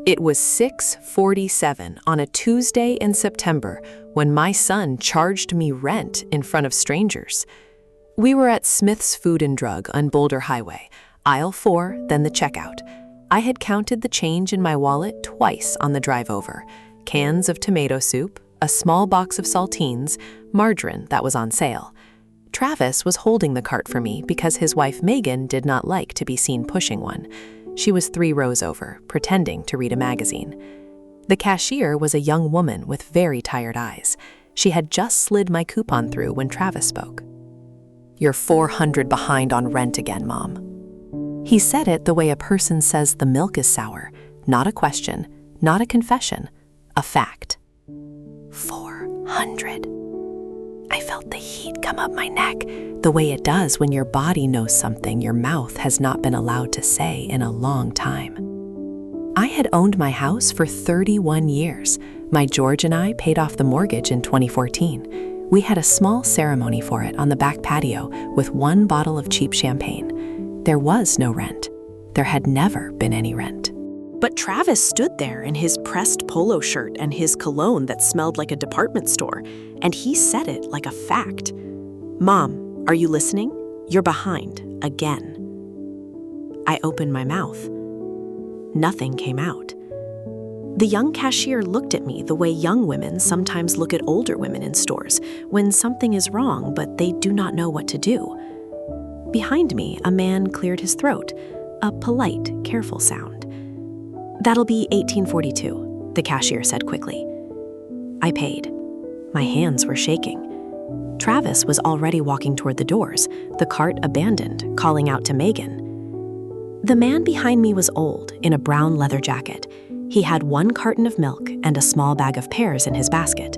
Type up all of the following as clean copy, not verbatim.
It was 6:47 on a Tuesday in September when my son charged me rent in front of strangers. We were at Smith's Food and Drug on Boulder Highway, aisle 4, then the checkout. I had counted the change in my wallet twice on the drive over. Cans of tomato soup, a small box of saltines, margarine that was on sale. Travis was holding the cart for me because his wife Megan did not like to be seen pushing one. She was 3 rows over, pretending to read a magazine. The cashier was a young woman with very tired eyes. She had just slid my coupon through when Travis spoke. "You're $400 behind on rent again, Mom." He said it the way a person says the milk is sour. Not a question, not a confession, a fact. 400. I felt the heat come up my neck, the way it does when your body knows something your mouth has not been allowed to say in a long time. I had owned my house for 31 years. My George and I paid off the mortgage in 2014. We had a small ceremony for it on the back patio with 1 bottle of cheap champagne. There was no rent. There had never been any rent. But Travis stood there in his pressed polo shirt and his cologne that smelled like a department store, and he said it like a fact. "Mom, are you listening? You're behind, again." I opened my mouth. Nothing came out. The young cashier looked at me the way young women sometimes look at older women in stores when something is wrong but they do not know what to do. Behind me, a man cleared his throat, a polite, careful sound. "That'll be $18.42, the cashier said quickly. I paid. My hands were shaking. Travis was already walking toward the doors, the cart abandoned, calling out to Megan. The man behind me was old, in a brown leather jacket. He had 1 carton of milk and a small bag of pears in his basket.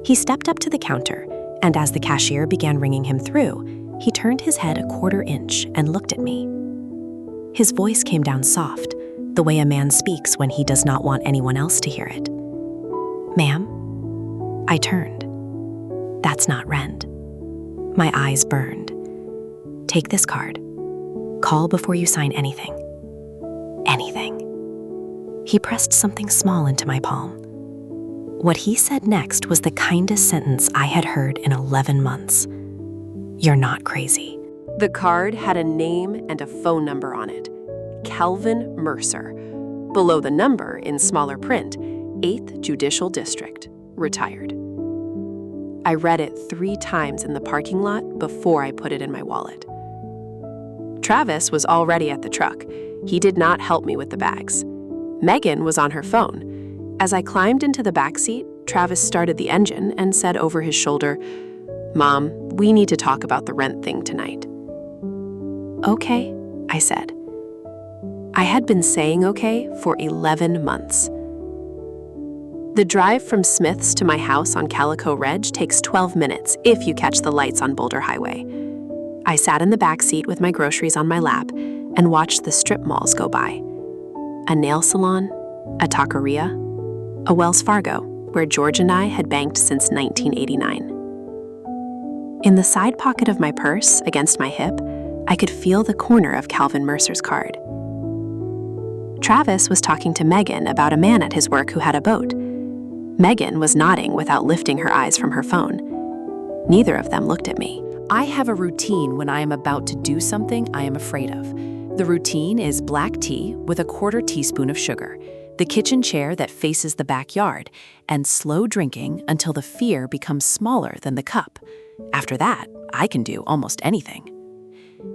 He stepped up to the counter, and as the cashier began ringing him through, he turned his head a 1/4 inch and looked at me. His voice came down soft, the way a man speaks when he does not want anyone else to hear it. "Ma'am?" I turned. "That's not rent." My eyes burned. "Take this card. Call before you sign anything." Anything. He pressed something small into my palm. What he said next was the kindest sentence I had heard in 11 months. "You're not crazy." The card had a name and a phone number on it. Calvin Mercer. Below the number, in smaller print, 8th Judicial District, retired. I read it 3 times in the parking lot before I put it in my wallet. Travis was already at the truck. He did not help me with the bags. Megan was on her phone. As I climbed into the back seat, Travis started the engine and said over his shoulder, "Mom, we need to talk about the rent thing tonight." "Okay," I said. I had been saying okay for 11 months. The drive from Smith's to my house on Calico Ridge takes 12 minutes if you catch the lights on Boulder Highway. I sat in the back seat with my groceries on my lap and watched the strip malls go by. A nail salon, a taqueria, a Wells Fargo, where George and I had banked since 1989. In the side pocket of my purse, against my hip, I could feel the corner of Calvin Mercer's card. Travis was talking to Megan about a man at his work who had a boat. Megan was nodding without lifting her eyes from her phone. Neither of them looked at me. I have a routine when I am about to do something I am afraid of. The routine is black tea with a 1/4 teaspoon of sugar, the kitchen chair that faces the backyard, and slow drinking until the fear becomes smaller than the cup. After that, I can do almost anything.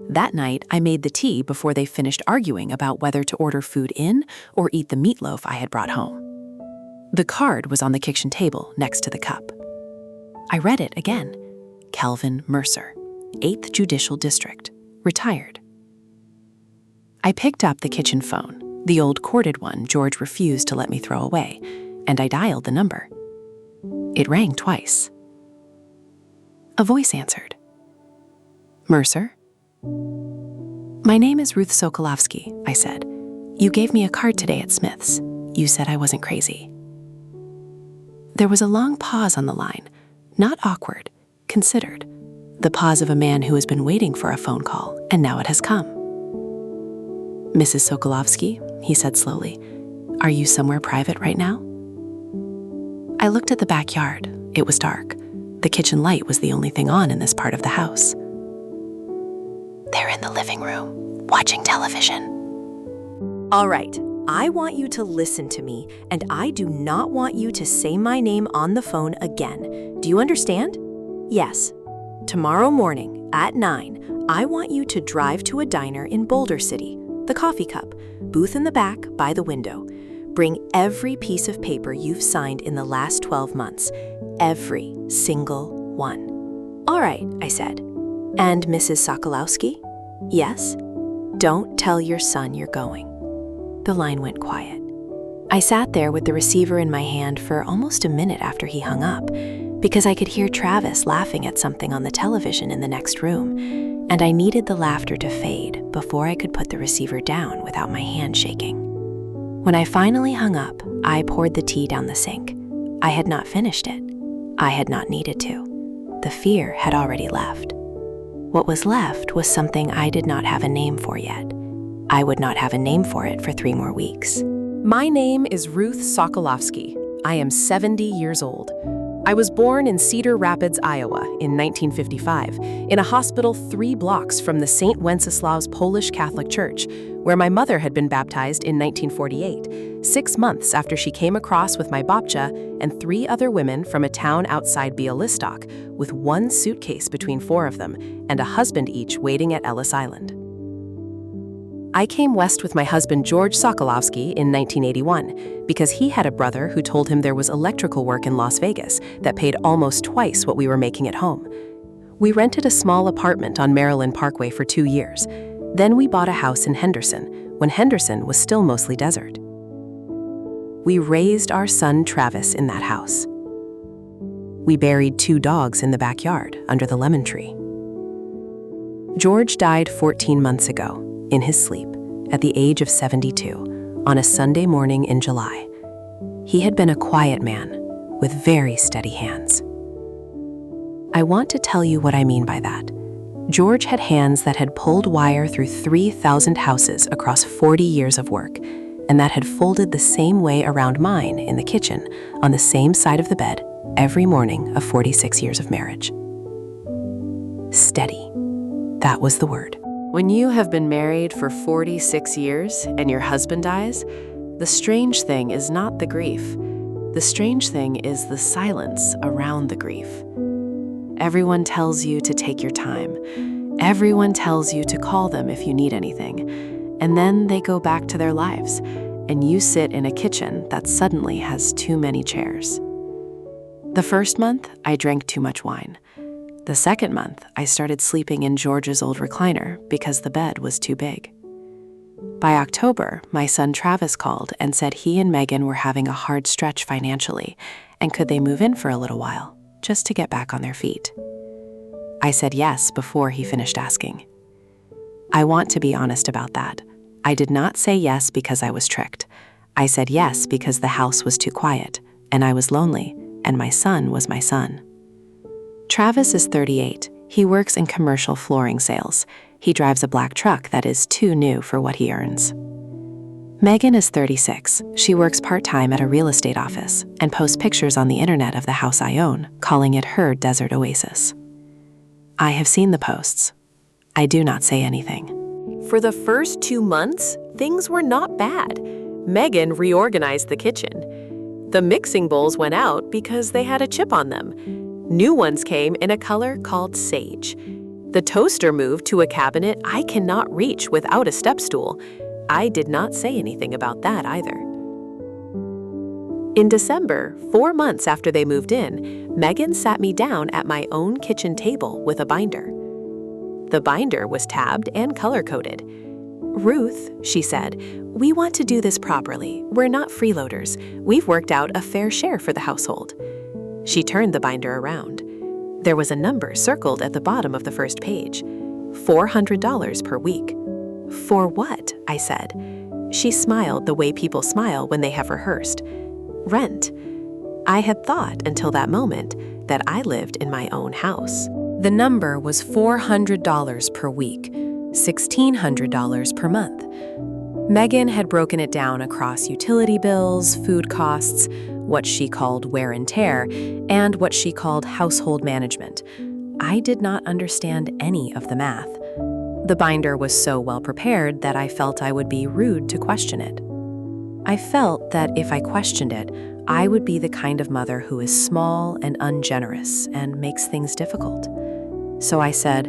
That night, I made the tea before they finished arguing about whether to order food in or eat the meatloaf I had brought home. The card was on the kitchen table next to the cup. I read it again. Calvin Mercer, 8th Judicial District, retired. I picked up the kitchen phone, the old corded one George refused to let me throw away, and I dialed the number. It rang twice. A voice answered. "Mercer?" "My name is Ruth Sokolowski," I said. "You gave me a card today at Smith's. You said I wasn't crazy." There was a long pause on the line, not awkward, considered, the pause of a man who has been waiting for a phone call, and now it has come. "Mrs. Sokolowski," he said slowly, Are you somewhere private right now? I looked at the backyard. It was dark. The kitchen light was the only thing on in this part of the house. They're in the living room, watching television. All right, I want you to listen to me, and I do not want you to say my name on the phone again. Do you understand? Yes. Tomorrow morning at 9, I want you to drive to a diner in Boulder City, the Coffee Cup, booth in the back by the window. Bring every piece of paper you've signed in the last 12 months, every single one. All right, I said. And Mrs. Sokolowski? Yes? Don't tell your son you're going. The line went quiet. I sat there with the receiver in my hand for almost a minute after he hung up, because I could hear Travis laughing at something on the television in the next room, and I needed the laughter to fade before I could put the receiver down without my hand shaking. When I finally hung up, I poured the tea down the sink. I had not finished it. I had not needed to. The fear had already left. What was left was something I did not have a name for yet. I would not have a name for it for 3 more weeks. My name is Ruth Sokolowski. I am 70 years old. I was born in Cedar Rapids, Iowa in 1955, in a hospital 3 blocks from the St. Wenceslaus Polish Catholic Church, where my mother had been baptized in 1948, 6 months after she came across with my babcia and 3 other women from a town outside Bialystok, with 1 suitcase between 4 of them and a husband each waiting at Ellis Island. I came west with my husband George Sokolowski in 1981 because he had a brother who told him there was electrical work in Las Vegas that paid almost twice what we were making at home. We rented a small apartment on Maryland Parkway for 2 years. Then we bought a house in Henderson, when Henderson was still mostly desert. We raised our son Travis in that house. We buried 2 dogs in the backyard under the lemon tree. George died 14 months ago, in his sleep, at the age of 72, on a Sunday morning in July. He had been a quiet man, with very steady hands. I want to tell you what I mean by that. George had hands that had pulled wire through 3,000 houses across 40 years of work, and that had folded the same way around mine in the kitchen, on the same side of the bed, every morning of 46 years of marriage. Steady. That was the word. When you have been married for 46 years and your husband dies, the strange thing is not the grief. The strange thing is the silence around the grief. Everyone tells you to take your time. Everyone tells you to call them if you need anything. And then they go back to their lives, and you sit in a kitchen that suddenly has too many chairs. The first month, I drank too much wine. The second month, I started sleeping in George's old recliner because the bed was too big. By October, my son Travis called and said he and Megan were having a hard stretch financially, and could they move in for a little while, just to get back on their feet. I said yes before he finished asking. I want to be honest about that. I did not say yes because I was tricked. I said yes because the house was too quiet, and I was lonely, and my son was my son. Travis is 38. He works in commercial flooring sales. He drives a black truck that is too new for what he earns. Megan is 36. She works part-time at a real estate office and posts pictures on the internet of the house I own, calling it her desert oasis. I have seen the posts. I do not say anything. For the first 2 months, things were not bad. Megan reorganized the kitchen. The mixing bowls went out because they had a chip on them. New ones came in a color called sage. The toaster moved to a cabinet I cannot reach without a step stool. I did not say anything about that either. In December, 4 months after they moved in, Megan sat me down at my own kitchen table with a binder. The binder was tabbed and color-coded. "Ruth," she said, "we want to do this properly. We're not freeloaders. We've worked out a fair share for the household." She turned the binder around. There was a number circled at the bottom of the first page. $400 per week. "For what?" I said. She smiled the way people smile when they have rehearsed. "Rent." I had thought until that moment that I lived in my own house. The number was $400 per week, $1,600 per month. Megan had broken it down across utility bills, food costs, what she called wear and tear, and what she called household management. I did not understand any of the math. The binder was so well prepared that I felt I would be rude to question it. I felt that if I questioned it, I would be the kind of mother who is small and ungenerous and makes things difficult. So I said,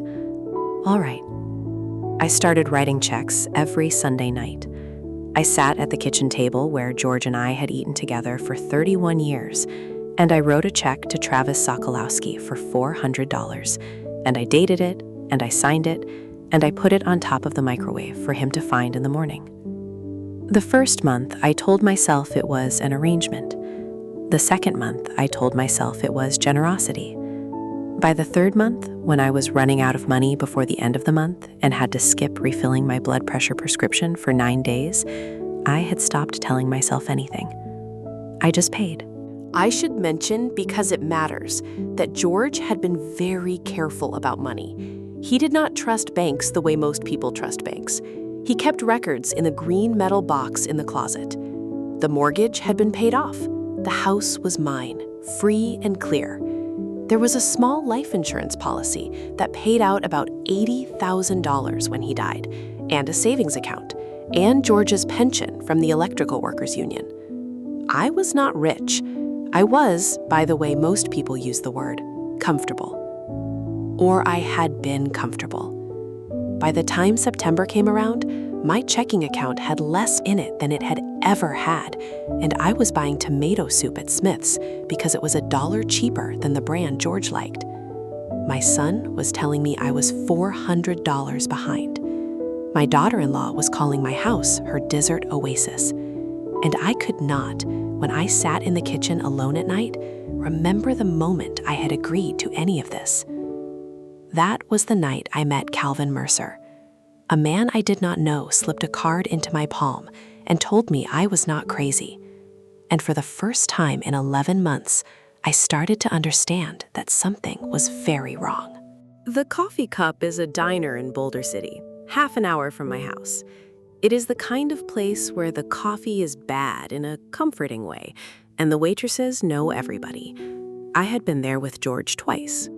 "All right." I started writing checks every Sunday night. I sat at the kitchen table where George and I had eaten together for 31 years, and I wrote a check to Travis Sokolowski for $400, and I dated it, and I signed it, and I put it on top of the microwave for him to find in the morning. The first month, I told myself it was an arrangement. The second month, I told myself it was generosity. By the third month, when I was running out of money before the end of the month and had to skip refilling my blood pressure prescription for 9 days, I had stopped telling myself anything. I just paid. I should mention, because it matters, that George had been very careful about money. He did not trust banks the way most people trust banks. He kept records in the green metal box in the closet. The mortgage had been paid off. The house was mine, free and clear. There was a small life insurance policy that paid out about $80,000 when he died, and a savings account, and George's pension from the Electrical Workers Union. I was not rich. I was, by the way most people use the word, comfortable. Or I had been comfortable. By the time September came around, my checking account had less in it than it had ever had, and I was buying tomato soup at Smith's because it was $1 cheaper than the brand George liked. My son was telling me I was $400 behind. My daughter-in-law was calling my house her desert oasis. And I could not, when I sat in the kitchen alone at night, remember the moment I had agreed to any of this. That was the night I met Calvin Mercer. A man I did not know slipped a card into my palm and told me I was not crazy. And for the first time in 11 months, I started to understand that something was very wrong. The Coffee Cup is a diner in Boulder City, half an hour from my house. It is the kind of place where the coffee is bad in a comforting way, and the waitresses know everybody. I had been there with George twice.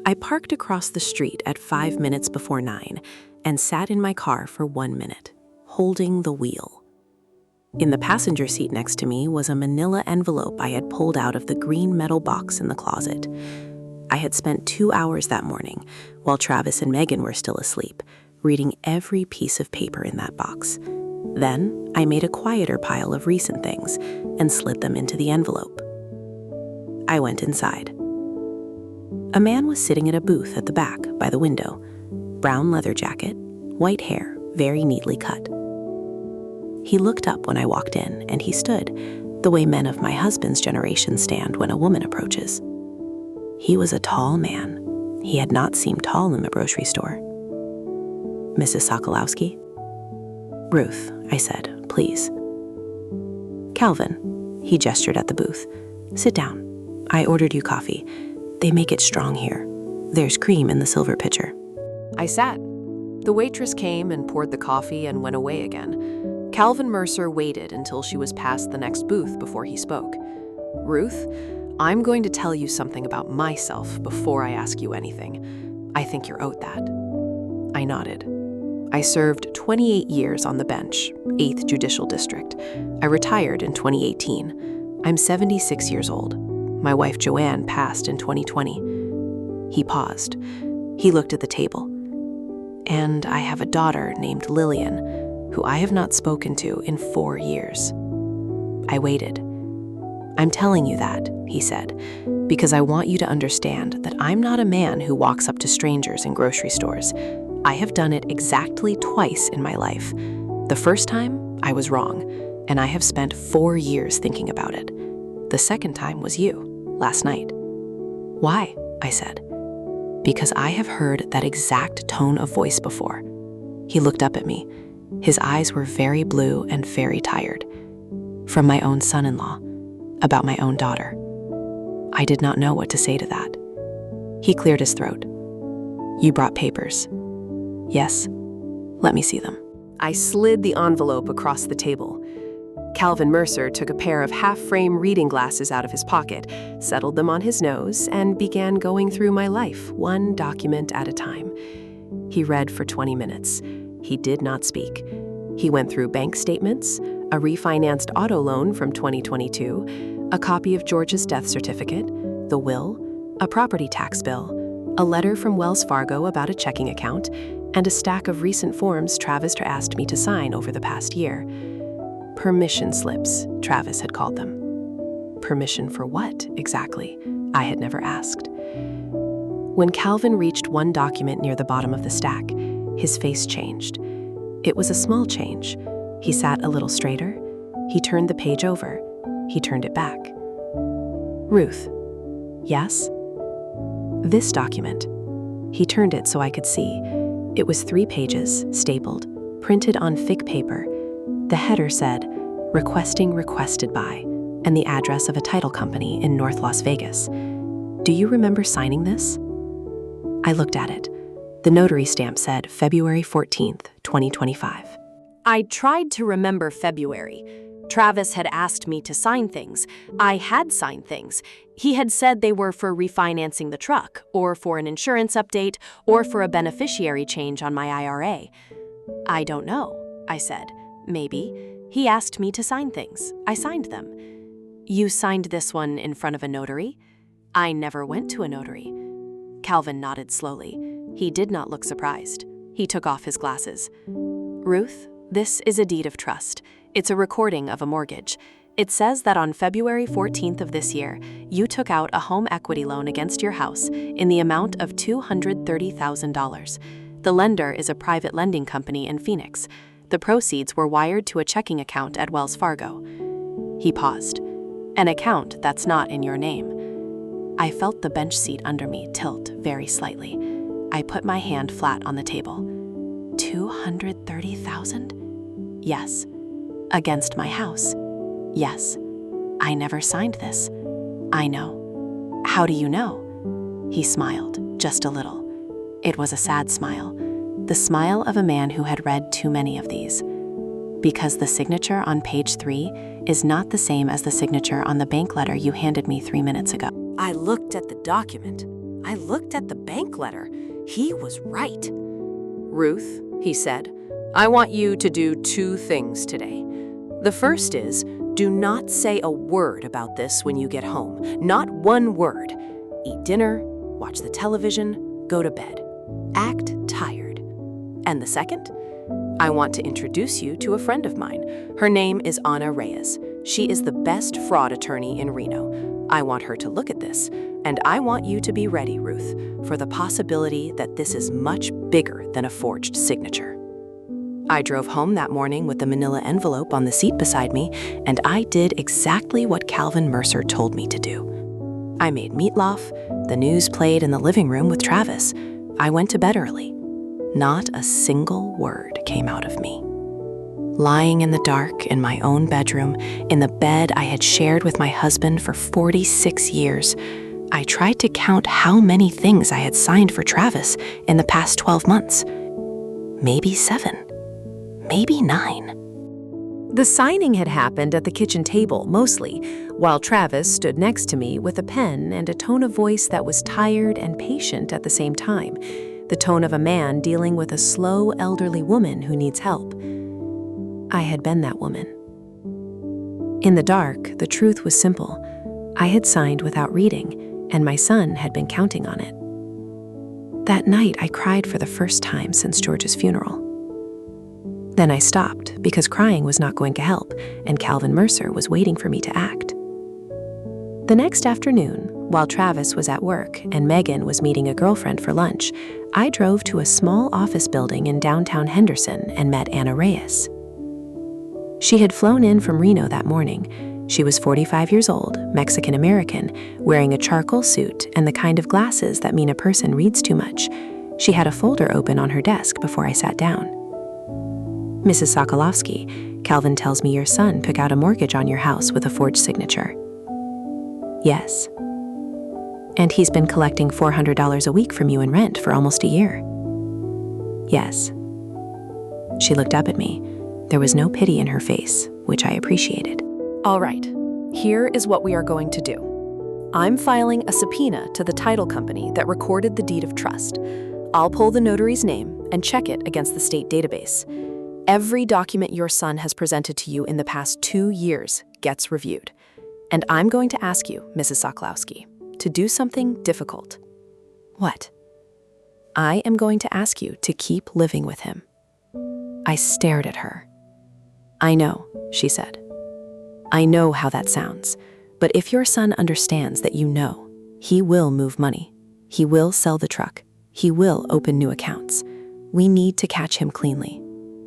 I parked across the street at 5 minutes before 9 and sat in my car for 1 minute, holding the wheel. In the passenger seat next to me was a manila envelope I had pulled out of the green metal box in the closet. I had spent 2 hours that morning, while Travis and Megan were still asleep, reading every piece of paper in that box. Then I made a quieter pile of recent things and slid them into the envelope. I went inside. A man was sitting at a booth at the back by the window. Brown leather jacket, white hair, very neatly cut. He looked up when I walked in, and he stood, the way men of my husband's generation stand when a woman approaches. He was a tall man. He had not seemed tall in the grocery store. "Mrs. Sokolowski?" "Ruth," I said, "please." "Calvin," he gestured at the booth. "Sit down. I ordered you coffee. They make it strong here. There's cream in the silver pitcher." I sat. The waitress came and poured the coffee and went away again. Calvin Mercer waited until she was past the next booth before he spoke. "Ruth, I'm going to tell you something about myself before I ask you anything. I think you're owed that." I nodded. I served 28 years on the bench, 8th Judicial District. I retired in 2018. I'm 76 years old. My wife Joanne passed in 2020. He paused. He looked at the table. And I have a daughter named Lillian, who I have not spoken to in 4 years. I waited. "I'm telling you that," he said, "because I want you to understand that I'm not a man who walks up to strangers in grocery stores. I have done it exactly twice in my life. The first time, I was wrong, and I have spent 4 years thinking about it. The second time was you, last night." "Why?" I said. "Because I have heard that exact tone of voice before." He looked up at me. His eyes were very blue and very tired. "From my own son-in-law, about my own daughter." I did not know what to say to that. He cleared his throat. "You brought papers." "Yes." "Let me see them." I slid the envelope across the table. Calvin Mercer took a pair of half-frame reading glasses out of his pocket, settled them on his nose, and began going through my life, one document at a time. He read for 20 minutes. He did not speak. He went through bank statements, a refinanced auto loan from 2022, a copy of George's death certificate, the will, a property tax bill, a letter from Wells Fargo about a checking account, and a stack of recent forms Travis had asked me to sign over the past year. Permission slips, Travis had called them. Permission for what, exactly? I had never asked. When Calvin reached one document near the bottom of the stack, his face changed. It was a small change. He sat a little straighter. He turned the page over. He turned it back. Ruth. Yes? This document. He turned it so I could see. It was 3 pages, stapled, printed on thick paper. The header said, "Requesting requested by," and the address of a title company in North Las Vegas. Do you remember signing this? I looked at it. The notary stamp said February 14th, 2025. I tried to remember February. Travis had asked me to sign things. I had signed things. He had said they were for refinancing the truck, or for an insurance update, or for a beneficiary change on my IRA. I don't know, I said. Maybe. He asked me to sign things. I signed them. You signed this one in front of a notary? I never went to a notary. Calvin nodded slowly. He did not look surprised. He took off his glasses. Ruth, this is a deed of trust. It's a recording of a mortgage. It says that on February 14th of this year, you took out a home equity loan against your house in the amount of $230,000. The lender is a private lending company in Phoenix. The proceeds were wired to a checking account at Wells Fargo. He paused. An account that's not in your name. I felt the bench seat under me tilt very slightly. I put my hand flat on the table. $230,000? Yes. Against my house? Yes. I never signed this. I know. How do you know? He smiled, just a little. It was a sad smile. The smile of a man who had read too many of these. Because the signature on page 3 is not the same as the signature on the bank letter you handed me 3 minutes ago. I looked at the document. I looked at the bank letter. He was right. Ruth, he said, I want you to do 2 things today. The first is, do not say a word about this when you get home. Not one word. Eat dinner, watch the television, go to bed. Act tired. And the second? I want to introduce you to a friend of mine. Her name is Ana Reyes. She is the best fraud attorney in Reno. I want her to look at this, and I want you to be ready, Ruth, for the possibility that this is much bigger than a forged signature. I drove home that morning with the manila envelope on the seat beside me, and I did exactly what Calvin Mercer told me to do. I made meatloaf. The news played in the living room with Travis. I went to bed early. Not a single word came out of me. Lying in the dark in my own bedroom, in the bed I had shared with my husband for 46 years, I tried to count how many things I had signed for Travis in the past 12 months. Maybe 7. Maybe 9. The signing had happened at the kitchen table, mostly, while Travis stood next to me with a pen and a tone of voice that was tired and patient at the same time, the tone of a man dealing with a slow, elderly woman who needs help. I had been that woman. In the dark, the truth was simple. I had signed without reading, and my son had been counting on it. That night, I cried for the first time since George's funeral. Then I stopped because crying was not going to help, and Calvin Mercer was waiting for me to act. The next afternoon, while Travis was at work and Megan was meeting a girlfriend for lunch, I drove to a small office building in downtown Henderson and met Ana Reyes. She had flown in from Reno that morning. She was 45 years old, Mexican-American, wearing a charcoal suit and the kind of glasses that mean a person reads too much. She had a folder open on her desk before I sat down. Mrs. Sokolowski, Calvin tells me your son took out a mortgage on your house with a forged signature. Yes. And he's been collecting $400 a week from you in rent for almost a year. Yes. She looked up at me. There was no pity in her face, which I appreciated. All right, here is what we are going to do. I'm filing a subpoena to the title company that recorded the deed of trust. I'll pull the notary's name and check it against the state database. Every document your son has presented to you in the past 2 years gets reviewed. And I'm going to ask you, Mrs. Sokolowski, to do something difficult. What? I am going to ask you to keep living with him. I stared at her. I know, she said. I know how that sounds, but if your son understands that you know, he will move money. He will sell the truck. He will open new accounts. We need to catch him cleanly.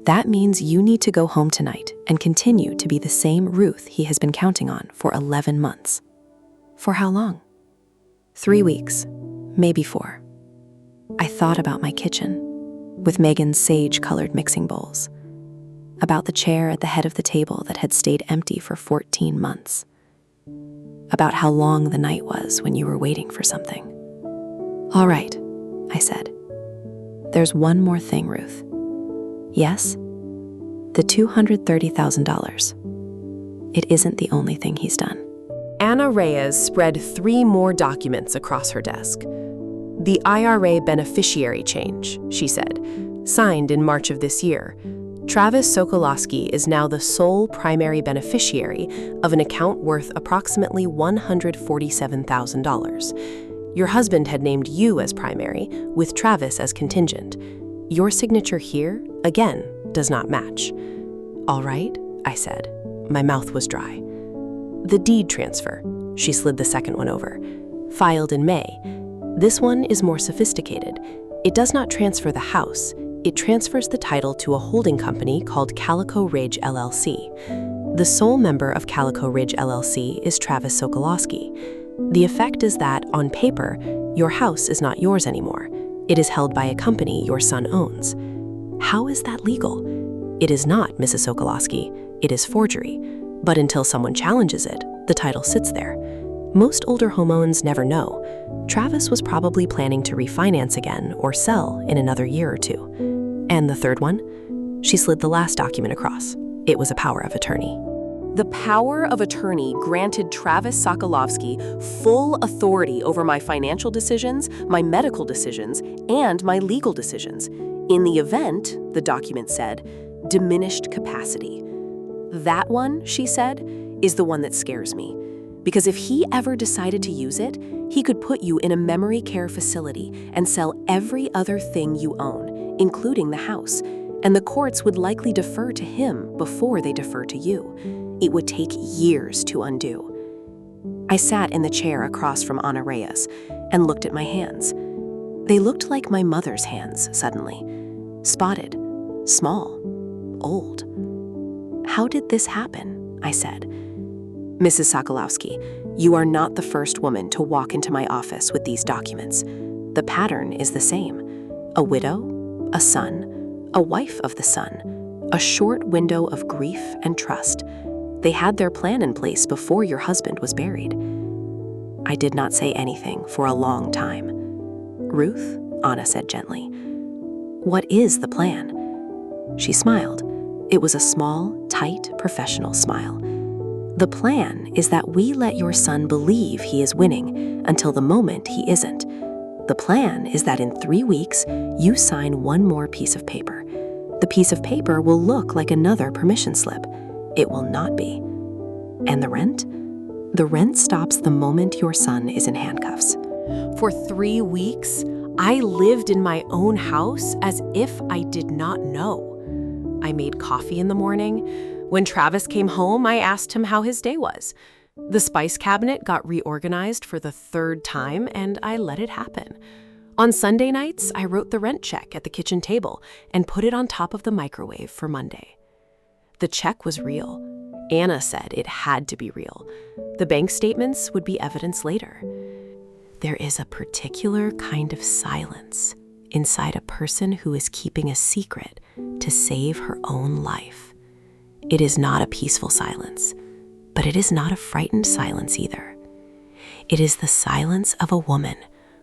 That means you need to go home tonight and continue to be the same Ruth he has been counting on for 11 months. For how long? 3 weeks, maybe 4. I thought about my kitchen, with Megan's sage-colored mixing bowls, about the chair at the head of the table that had stayed empty for 14 months, about how long the night was when you were waiting for something. All right, I said. There's one more thing, Ruth. Yes, the $230,000. It isn't the only thing he's done. Anna Reyes spread 3 more documents across her desk. The IRA beneficiary change, she said, signed in March of this year. Travis Sokolowski is now the sole primary beneficiary of an account worth approximately $147,000. Your husband had named you as primary, with Travis as contingent. Your signature here, again, does not match. All right, I said. My mouth was dry. The deed transfer, she slid the second one over, filed in May. This one is more sophisticated. It does not transfer the house. It transfers the title to a holding company called Calico Ridge LLC. The sole member of Calico Ridge LLC is Travis Sokolowski. The effect is that, on paper, your house is not yours anymore. It is held by a company your son owns. How is that legal? It is not, Mrs. Sokolowski. It is forgery. But until someone challenges it, the title sits there. Most older homeowners never know. Travis was probably planning to refinance again or sell in another year or 2. And the third one? She slid the last document across. It was a power of attorney. The power of attorney granted Travis Sokolowski full authority over my financial decisions, my medical decisions, and my legal decisions. In the event, the document said, diminished capacity. That one, she said, is the one that scares me. Because if he ever decided to use it, he could put you in a memory care facility and sell every other thing you own, including the house. And the courts would likely defer to him before they defer to you. It would take years to undo. I sat in the chair across from Ana Reyes and looked at my hands. They looked like my mother's hands suddenly. Spotted, small, old. How did this happen? I said. Mrs. Sokolowski, you are not the first woman to walk into my office with these documents. The pattern is the same. A widow, a son, a wife of the son, a short window of grief and trust. They had their plan in place before your husband was buried. I did not say anything for a long time. Ruth, Anna said gently, what is the plan? She smiled. It was a small, tight, professional smile. The plan is that we let your son believe he is winning until the moment he isn't. The plan is that in 3 weeks, you sign one more piece of paper. The piece of paper will look like another permission slip. It will not be. And the rent? The rent stops the moment your son is in handcuffs. For 3 weeks, I lived in my own house as if I did not know. I made coffee in the morning. When Travis came home, I asked him how his day was. The spice cabinet got reorganized for the 3rd time, and I let it happen. On Sunday nights, I wrote the rent check at the kitchen table and put it on top of the microwave for Monday. The check was real. Anna said it had to be real. The bank statements would be evidence later. There is a particular kind of silence inside a person who is keeping a secret to save her own life. It is not a peaceful silence, but it is not a frightened silence either. It is the silence of a woman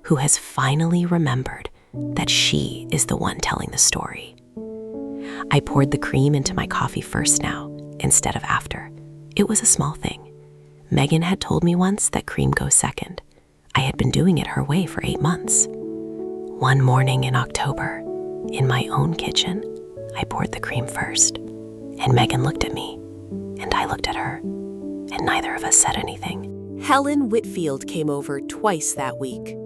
who has finally remembered that she is the one telling the story. I poured the cream into my coffee first now, instead of after. It was a small thing. Megan had told me once that cream goes second. I had been doing it her way for 8 months. One morning in October, in my own kitchen, I poured the cream first, and Megan looked at me, and I looked at her, and neither of us said anything. Helen Whitfield came over twice that week.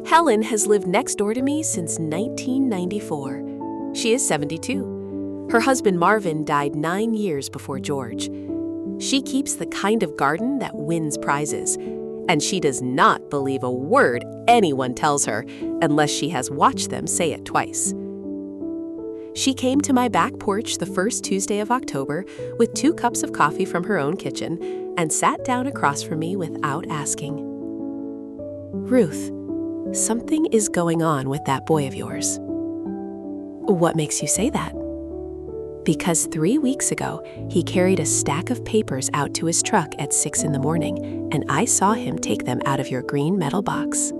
Helen has lived next door to me since 1994. She is 72. Her husband Marvin died 9 years before George. She keeps the kind of garden that wins prizes, and she does not believe a word anyone tells her unless she has watched them say it twice. She came to my back porch the first Tuesday of October with 2 cups of coffee from her own kitchen and sat down across from me without asking. "Ruth, something is going on with that boy of yours." "What makes you say that?" "Because 3 weeks ago, he carried a stack of papers out to his truck at 6 in the morning, and I saw him take them out of your green metal box."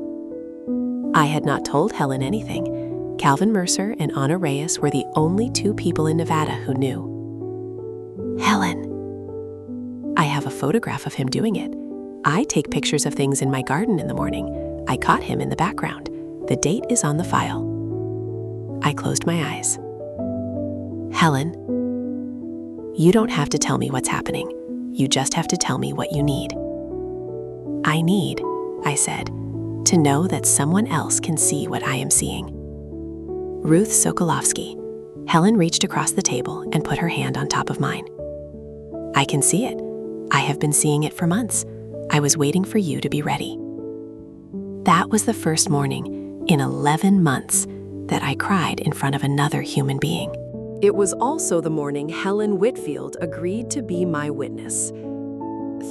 I had not told Helen anything. Calvin Mercer and Anna Reyes were the only 2 people in Nevada who knew. "Helen." "I have a photograph of him doing it. I take pictures of things in my garden in the morning. I caught him in the background. The date is on the file." I closed my eyes. "Helen, you don't have to tell me what's happening. You just have to tell me what you need." "I need," I said, "to know that someone else can see what I am seeing." Ruth Sokolowski. Helen reached across the table and put her hand on top of mine. "I can see it. I have been seeing it for months. I was waiting for you to be ready." That was the first morning in 11 months that I cried in front of another human being. It was also the morning Helen Whitfield agreed to be my witness.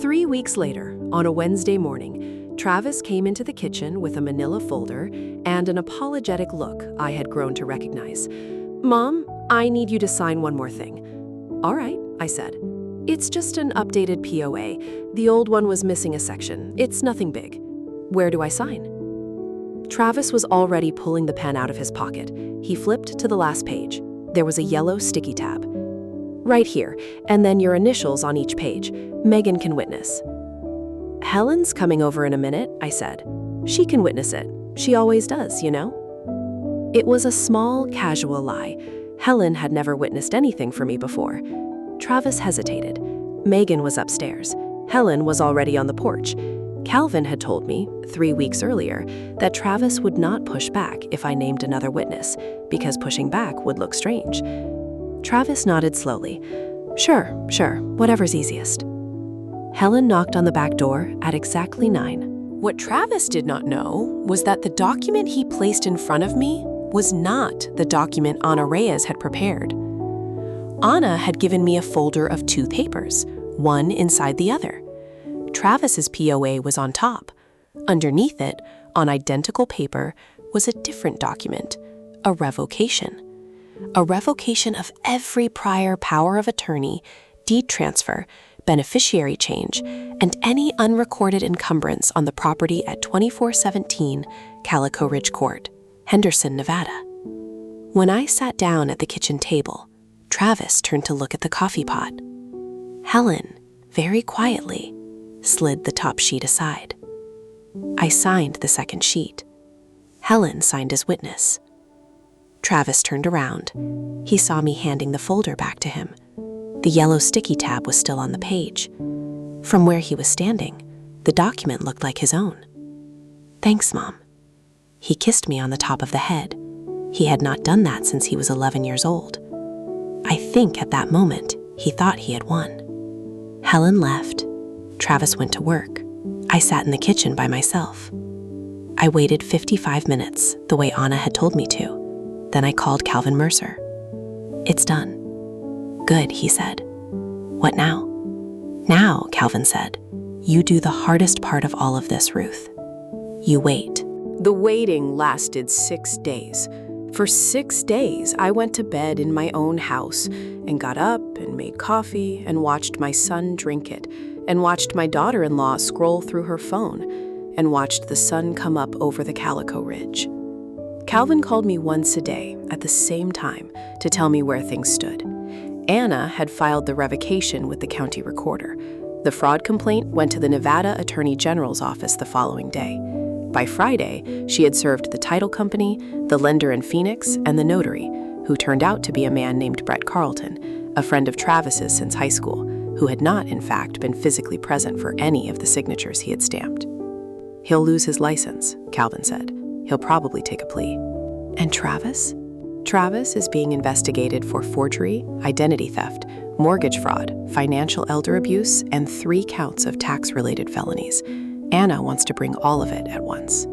3 weeks later, on a Wednesday morning, Travis came into the kitchen with a manila folder and an apologetic look I had grown to recognize. "Mom, I need you to sign one more thing." "All right," I said. "It's just an updated POA. The old one was missing a section. It's nothing big. Where do I sign?" Travis was already pulling the pen out of his pocket. He flipped to the last page. There was a yellow sticky tab. "Right here, and then your initials on each page. Megan can witness." "Helen's coming over in a minute," I said. "She can witness it. She always does, you know?" It was a small, casual lie. Helen had never witnessed anything for me before. Travis hesitated. Megan was upstairs. Helen was already on the porch. Calvin had told me, 3 weeks earlier, that Travis would not push back if I named another witness, because pushing back would look strange. Travis nodded slowly. Sure, whatever's easiest." Helen knocked on the back door at exactly 9. What Travis did not know was that the document he placed in front of me was not the document Anna Reyes had prepared. Anna had given me a folder of 2 papers, one inside the other. Travis's POA was on top. Underneath it, on identical paper, was a different document, a revocation. A revocation of every prior power of attorney, deed transfer, beneficiary change, and any unrecorded encumbrance on the property at 2417 Calico Ridge Court, Henderson, Nevada. When I sat down at the kitchen table, Travis turned to look at the coffee pot. Helen, very quietly, slid the top sheet aside. I signed the second sheet. Helen signed as witness. Travis turned around. He saw me handing the folder back to him. The yellow sticky tab was still on the page. From where he was standing, the document looked like his own. Thanks, Mom. He kissed me on the top of the head. He had not done that since he was 11 years old. I think at that moment, he thought he had won. Helen left. Travis went to work. I sat in the kitchen by myself. I waited 55 minutes, the way Anna had told me to. Then I called Calvin Mercer. It's done. Good, he said. What now? Now, Calvin said, you do the hardest part of all of this, Ruth. You wait. The waiting lasted 6 days. For 6 days, I went to bed in my own house and got up and made coffee and watched my son drink it and watched my daughter-in-law scroll through her phone and watched the sun come up over the Calico Ridge. Calvin called me once a day at the same time to tell me where things stood. Anna had filed the revocation with the county recorder. The fraud complaint went to the Nevada Attorney General's office the following day. By Friday, she had served the title company, the lender in Phoenix, and the notary, who turned out to be a man named Brett Carlton, a friend of Travis's since high school, who had not, in fact, been physically present for any of the signatures he had stamped. "He'll lose his license," Calvin said. "He'll probably take a plea." And Travis? Travis is being investigated for forgery, identity theft, mortgage fraud, financial elder abuse, and 3 counts of tax-related felonies. Anna wants to bring all of it at once.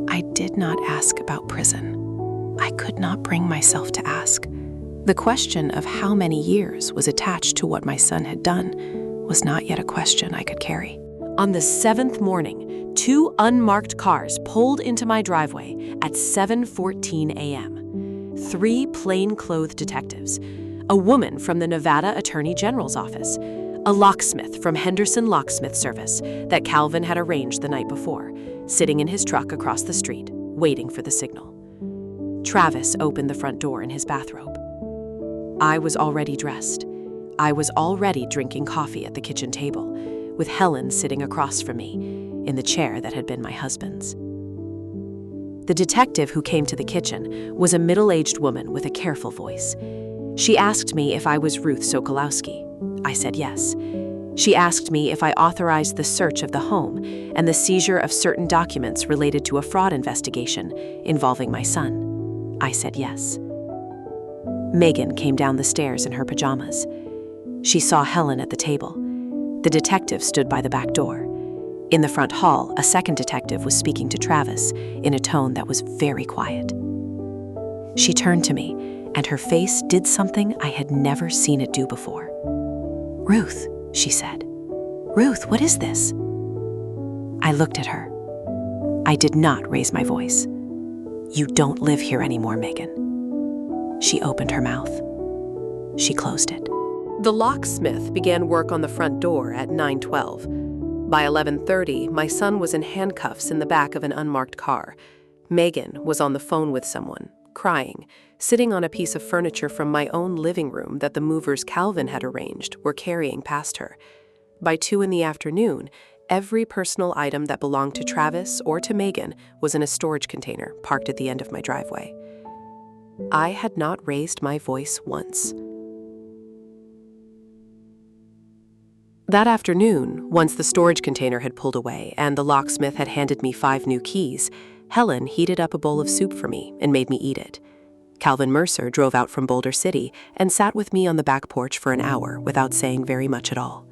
I did not ask about prison. I could not bring myself to ask. The question of how many years was attached to what my son had done was not yet a question I could carry. On the 7th morning, 2 unmarked cars pulled into my driveway at 7:14 a.m. 3 plain-clothed detectives, a woman from the Nevada Attorney General's office, a locksmith from Henderson Locksmith Service that Calvin had arranged the night before, sitting in his truck across the street, waiting for the signal. Travis opened the front door in his bathrobe. I was already dressed. I was already drinking coffee at the kitchen table, with Helen sitting across from me, in the chair that had been my husband's. The detective who came to the kitchen was a middle-aged woman with a careful voice. She asked me if I was Ruth Sokolowski. I said yes. She asked me if I authorized the search of the home and the seizure of certain documents related to a fraud investigation involving my son. I said yes. Megan came down the stairs in her pajamas. She saw Helen at the table. The detective stood by the back door. In the front hall, a second detective was speaking to Travis in a tone that was very quiet. She turned to me, and her face did something I had never seen it do before. "Ruth," she said. "Ruth, what is this?" I looked at her. I did not raise my voice. "You don't live here anymore, Megan." She opened her mouth. She closed it. The locksmith began work on the front door at 9:12. By 11:30, my son was in handcuffs in the back of an unmarked car. Megan was on the phone with someone, crying, sitting on a piece of furniture from my own living room that the movers Calvin had arranged were carrying past her. By 2 in the afternoon, every personal item that belonged to Travis or to Megan was in a storage container parked at the end of my driveway. I had not raised my voice once. That afternoon, once the storage container had pulled away and the locksmith had handed me 5 new keys, Helen heated up a bowl of soup for me and made me eat it. Calvin Mercer drove out from Boulder City and sat with me on the back porch for an hour without saying very much at all.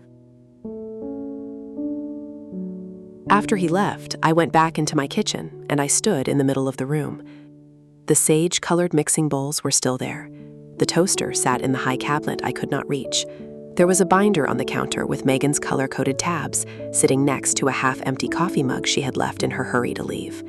After he left, I went back into my kitchen and I stood in the middle of the room. The sage-colored mixing bowls were still there. The toaster sat in the high cabinet I could not reach. There was a binder on the counter with Megan's color-coded tabs, sitting next to a half-empty coffee mug she had left in her hurry to leave.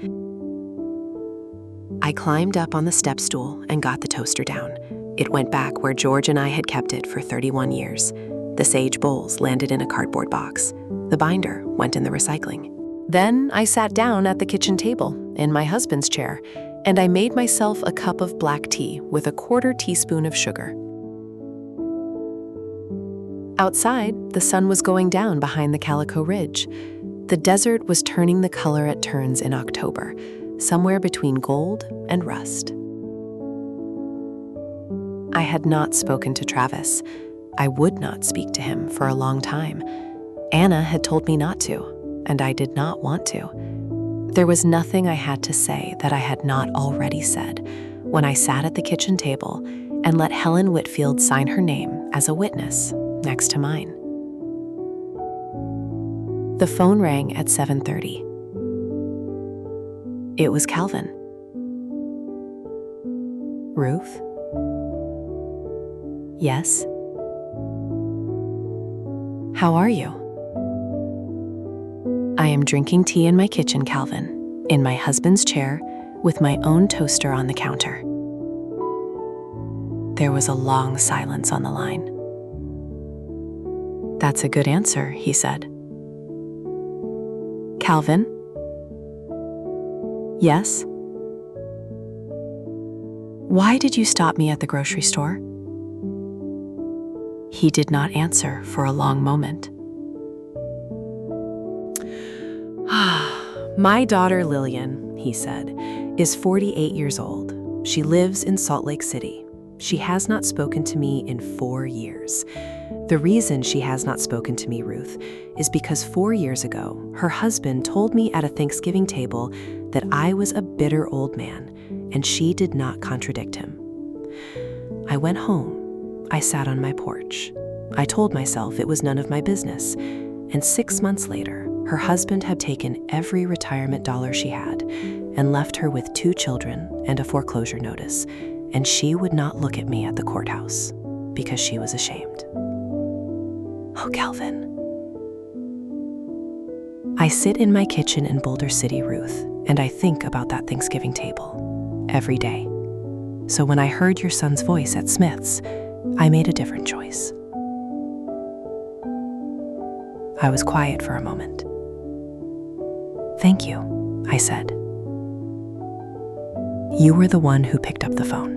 I climbed up on the step stool and got the toaster down. It went back where George and I had kept it for 31 years. The sage bowls landed in a cardboard box. The binder went in the recycling. Then I sat down at the kitchen table, in my husband's chair, and I made myself a cup of black tea with a 1/4 teaspoon of sugar. Outside, the sun was going down behind the Calico Ridge. The desert was turning the color it turns in October, somewhere between gold and rust. I had not spoken to Travis. I would not speak to him for a long time. Anna had told me not to, and I did not want to. There was nothing I had to say that I had not already said when I sat at the kitchen table and let Helen Whitfield sign her name as a witness next to mine. The phone rang at 7:30. It was Calvin. "Ruth?" "Yes." "How are you?" "I am drinking tea in my kitchen, Calvin, in my husband's chair, with my own toaster on the counter." There was a long silence on the line. "That's a good answer," he said. "Calvin?" "Yes?" "Why did you stop me at the grocery store?" He did not answer for a long moment. My daughter Lillian, he said, is 48 years old. She lives in Salt Lake City. She has not spoken to me in 4 years. The reason she has not spoken to me, Ruth, is because 4 years ago, her husband told me at a Thanksgiving table that I was a bitter old man, and she did not contradict him. I went home. I sat on my porch. I told myself it was none of my business, and 6 months later, her husband had taken every retirement dollar she had and left her with 2 children and a foreclosure notice, and she would not look at me at the courthouse because she was ashamed. Oh, Calvin. I sit in my kitchen in Boulder City, Ruth, and I think about that Thanksgiving table every day. So when I heard your son's voice at Smith's, I made a different choice. I was quiet for a moment. "Thank you," I said. "You were the one who picked up the phone."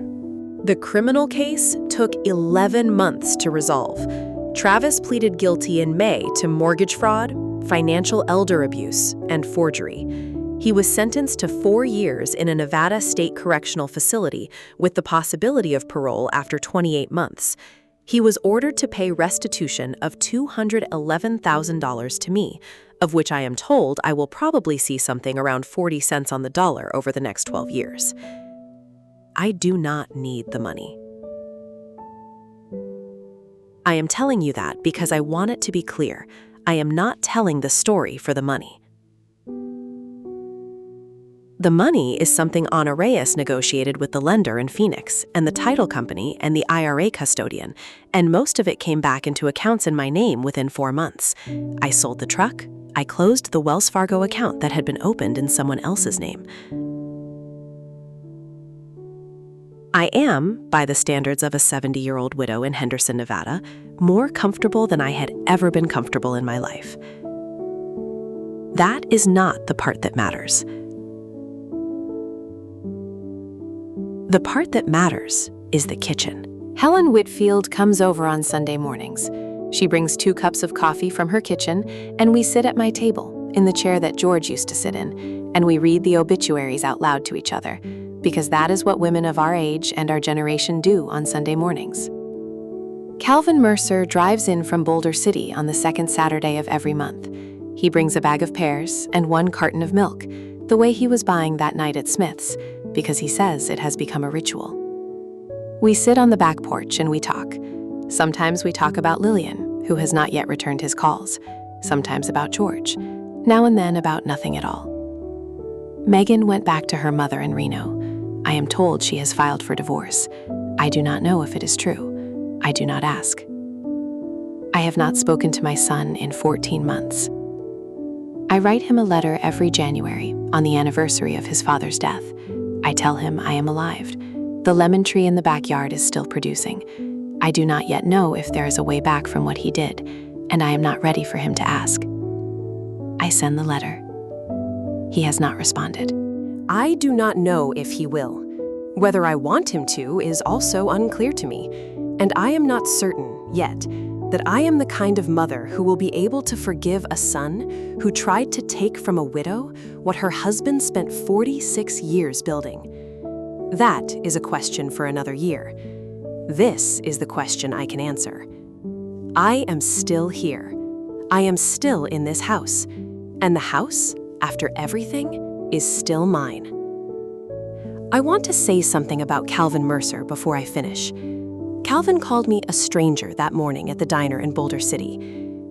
The criminal case took 11 months to resolve. Travis pleaded guilty in May to mortgage fraud, financial elder abuse, and forgery. He was sentenced to 4 years in a Nevada State Correctional Facility with the possibility of parole after 28 months. He was ordered to pay restitution of $211,000 to me, of which I am told I will probably see something around 40 cents on the dollar over the next 12 years. I do not need the money. I am telling you that because I want it to be clear. I am not telling the story for the money. The money is something Ana Reyes negotiated with the lender in Phoenix and the title company and the IRA custodian, and most of it came back into accounts in my name within 4 months. I sold the truck. I closed the Wells Fargo account that had been opened in someone else's name. I am, by the standards of a 70-year-old widow in Henderson, Nevada, more comfortable than I had ever been comfortable in my life. That is not the part that matters. The part that matters is the kitchen. Helen Whitfield comes over on Sunday mornings. She brings 2 cups of coffee from her kitchen, and we sit at my table, in the chair that George used to sit in, and we read the obituaries out loud to each other, because that is what women of our age and our generation do on Sunday mornings. Calvin Mercer drives in from Boulder City on the 2nd Saturday of every month. He brings a bag of pears and 1 carton of milk, the way he was buying that night at Smith's, because he says it has become a ritual. We sit on the back porch and we talk. Sometimes we talk about Lillian, who has not yet returned his calls. Sometimes about George. Now and then about nothing at all. Megan went back to her mother in Reno. I am told she has filed for divorce. I do not know if it is true. I do not ask. I have not spoken to my son in 14 months. I write him a letter every January on the anniversary of his father's death. I tell him I am alive. The lemon tree in the backyard is still producing. I do not yet know if there is a way back from what he did, and I am not ready for him to ask. I send the letter. He has not responded. I do not know if he will. Whether I want him to is also unclear to me, and I am not certain, yet, that I am the kind of mother who will be able to forgive a son who tried to take from a widow what her husband spent 46 years building. That is a question for another year. This is the question I can answer. I am still here. I am still in this house, and the house, after everything, is still mine. I want to say something about Calvin Mercer before I finish. Calvin called me a stranger that morning at the diner in Boulder City.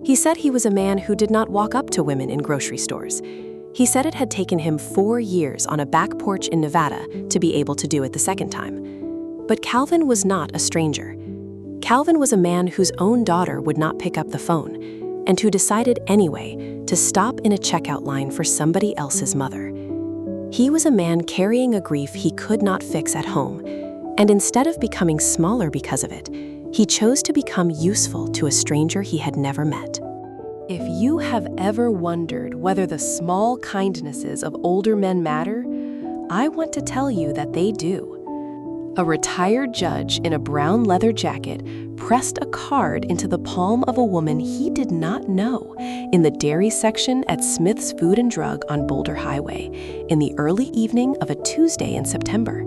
He said he was a man who did not walk up to women in grocery stores. He said it had taken him 4 years on a back porch in Nevada to be able to do it the second time. But Calvin was not a stranger. Calvin was a man whose own daughter would not pick up the phone, and who decided anyway to stop in a checkout line for somebody else's mother. He was a man carrying a grief he could not fix at home, and instead of becoming smaller because of it, he chose to become useful to a stranger he had never met. If you have ever wondered whether the small kindnesses of older men matter, I want to tell you that they do. A retired judge in a brown leather jacket pressed a card into the palm of a woman he did not know in the dairy section at Smith's Food and Drug on Boulder Highway in the early evening of a Tuesday in September.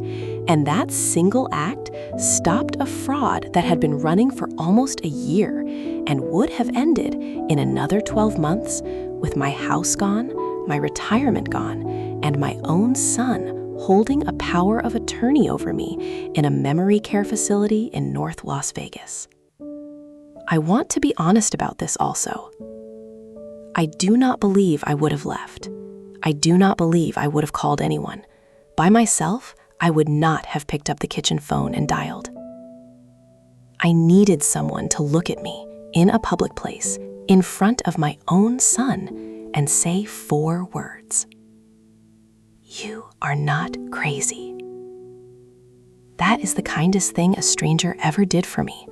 And that single act stopped a fraud that had been running for almost a year and would have ended in another 12 months with my house gone, my retirement gone, and my own son holding a power of attorney over me in a memory care facility in North Las Vegas. I want to be honest about this also. I do not believe I would have left. I do not believe I would have called anyone. By myself, I would not have picked up the kitchen phone and dialed. I needed someone to look at me in a public place, in front of my own son, and say 4 words. You are not crazy. That is the kindest thing a stranger ever did for me.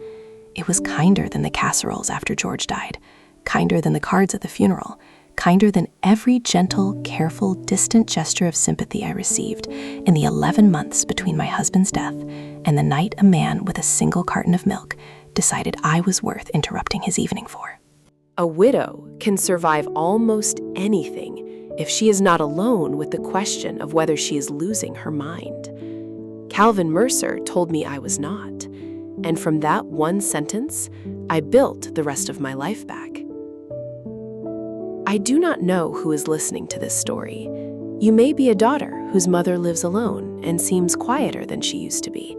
It was kinder than the casseroles after George died, kinder than the cards at the funeral, kinder than every gentle, careful, distant gesture of sympathy I received in the 11 months between my husband's death and the night a man with a single carton of milk decided I was worth interrupting his evening for. A widow can survive almost anything if she is not alone with the question of whether she is losing her mind. Calvin Mercer told me I was not, and from that one sentence, I built the rest of my life back. I do not know who is listening to this story. You may be a daughter whose mother lives alone and seems quieter than she used to be,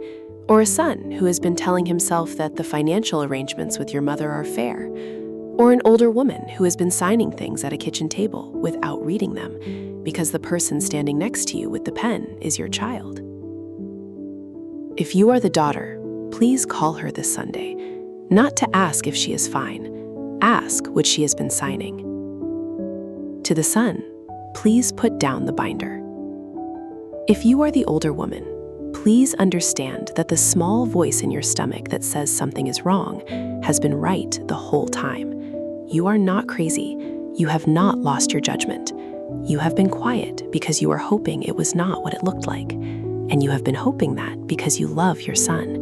or a son who has been telling himself that the financial arrangements with your mother are fair, or an older woman who has been signing things at a kitchen table without reading them because the person standing next to you with the pen is your child. If you are the daughter, please call her this Sunday, not to ask if she is fine. Ask what she has been signing. To the son, please put down the binder. If you are the older woman, please understand that the small voice in your stomach that says something is wrong has been right the whole time. You are not crazy. You have not lost your judgment. You have been quiet because you are hoping it was not what it looked like. And you have been hoping that because you love your son.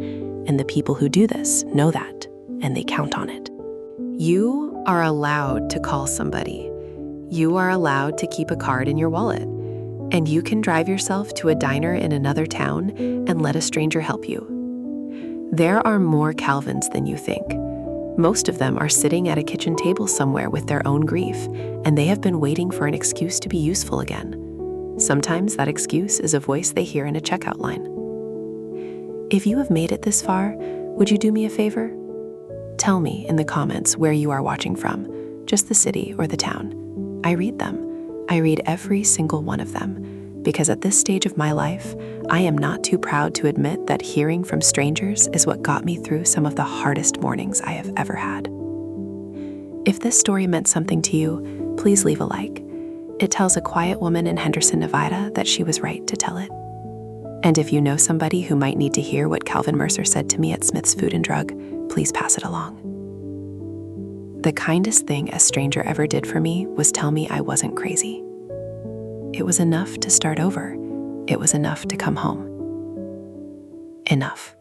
And the people who do this know that, and they count on it. You are allowed to call somebody. You are allowed to keep a card in your wallet. And you can drive yourself to a diner in another town and let a stranger help you. There are more Calvins than you think. Most of them are sitting at a kitchen table somewhere with their own grief, and they have been waiting for an excuse to be useful again. Sometimes that excuse is a voice they hear in a checkout line. If you have made it this far, would you do me a favor? Tell me in the comments where you are watching from, just the city or the town. I read them. I read every single one of them, because at this stage of my life, I am not too proud to admit that hearing from strangers is what got me through some of the hardest mornings I have ever had. If this story meant something to you, please leave a like. It tells a quiet woman in Henderson, Nevada that she was right to tell it. And if you know somebody who might need to hear what Calvin Mercer said to me at Smith's Food and Drug, please pass it along. The kindest thing a stranger ever did for me was tell me I wasn't crazy. It was enough to start over. It was enough to come home. Enough.